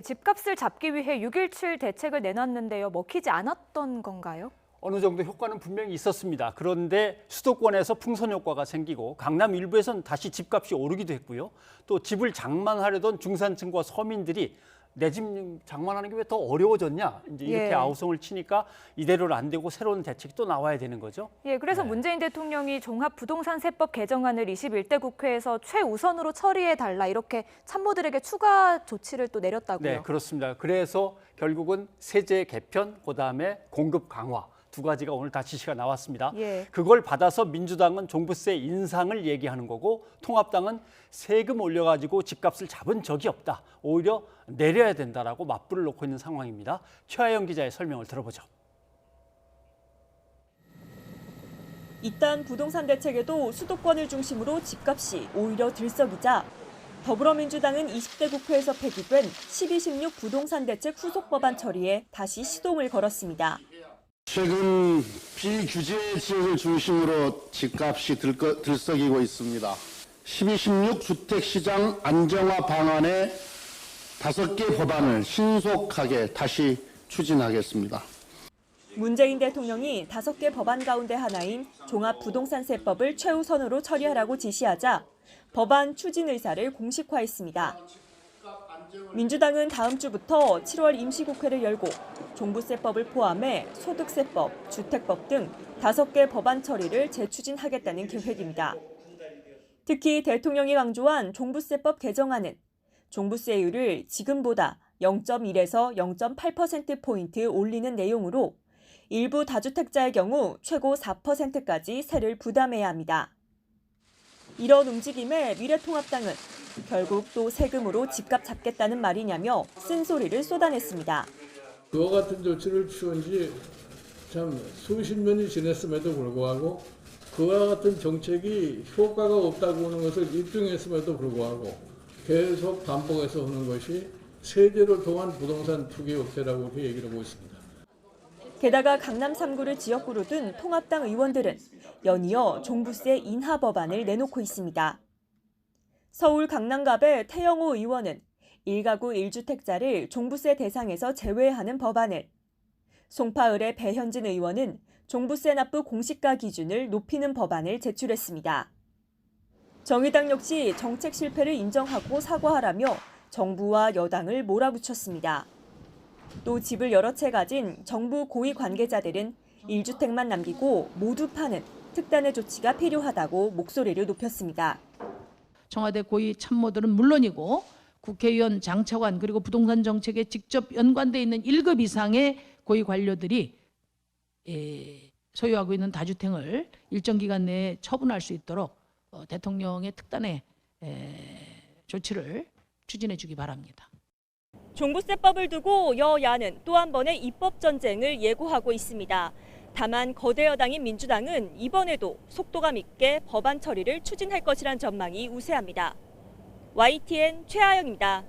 집값을 잡기 위해 6.17 대책을 내놨는데요. 먹히지 않았던 건가요? 어느 정도 효과는 분명히 있었습니다. 그런데 수도권에서 풍선 효과가 생기고 강남 일부에서는 다시 집값이 오르기도 했고요. 또 집을 장만하려던 중산층과 서민들이 내 집 장만하는 게 왜 더 어려워졌냐? 이제 이렇게 아우성을 치니까 이대로는 안 되고 새로운 대책이 또 나와야 되는 거죠. 그래서 문재인 대통령이 종합부동산세법 개정안을 21대 국회에서 최우선으로 처리해달라 이렇게 참모들에게 추가 조치를 또 내렸다고요. 네, 그렇습니다. 그래서 결국은 세제 개편, 그다음에 공급 강화. 두 가지가 오늘 다 지시가 나왔습니다. 그걸 받아서 민주당은 종부세 인상을 얘기하는 거고 통합당은 세금 올려가지고 집값을 잡은 적이 없다. 오히려 내려야 된다라고 맞불을 놓고 있는 상황입니다. 최하영 기자의 설명을 들어보죠. 이딴 부동산 대책에도 수도권을 중심으로 집값이 오히려 들썩이자 더불어민주당은 20대 국회에서 폐기된 12.16 부동산 대책 후속 법안 처리에 다시 시동을 걸었습니다. 최근 비규제 지역을 중심으로 집값이 들썩이고 있습니다. 12.16 주택시장 안정화 방안의 5개 법안을 신속하게 다시 추진하겠습니다. 문재인 대통령이 5개 법안 가운데 하나인 종합부동산세법을 최우선으로 처리하라고 지시하자 법안 추진 의사를 공식화했습니다. 민주당은 다음 주부터 7월 임시국회를 열고 종부세법을 포함해 소득세법, 주택법 등 5개 법안 처리를 재추진하겠다는 계획입니다. 특히 대통령이 강조한 종부세법 개정안은 종부세율을 지금보다 0.1에서 0.8%포인트 올리는 내용으로 일부 다주택자의 경우 최고 4%까지 세를 부담해야 합니다. 이런 움직임에 미래통합당은 결국 또 세금으로 집값 잡겠다는 말이냐며 쓴소리를 쏟아냈습니다. 그와 같은 조치를 취한 지 참 수십 년이 지났음에도 불구하고 그와 같은 정책이 효과가 없다고 하는 것을 입증했음에도 불구하고 계속 반복해서 하는 것이 세제를 통한 부동산 투기 억제라고 이렇게 얘기를 하고 있습니다. 게다가 강남 3구를 지역구로 둔 통합당 의원들은 연이어 종부세 인하 법안을 내놓고 있습니다. 서울 강남갑의 태영호 의원은 1가구 1주택자를 종부세 대상에서 제외하는 법안을, 송파을의 배현진 의원은 종부세 납부 공시가 기준을 높이는 법안을 제출했습니다. 정의당 역시 정책 실패를 인정하고 사과하라며 정부와 여당을 몰아붙였습니다. 또 집을 여러 채 가진 정부 고위 관계자들은 1주택만 남기고 모두 파는 특단의 조치가 필요하다고 목소리를 높였습니다. 청와대 고위 참모들은 물론이고 국회의원, 장차관 그리고 부동산 정책에 직접 연관돼 있는 1급 이상의 고위 관료들이 소유하고 있는 다주택을 일정 기간 내에 처분할 수 있도록 대통령의 특단의 조치를 추진해 주기 바랍니다. 종부세법을 두고 여야는 또 한 번의 입법 전쟁을 예고하고 있습니다. 다만 거대 여당인 민주당은 이번에도 속도감 있게 법안 처리를 추진할 것이란 전망이 우세합니다. YTN 최하영입니다.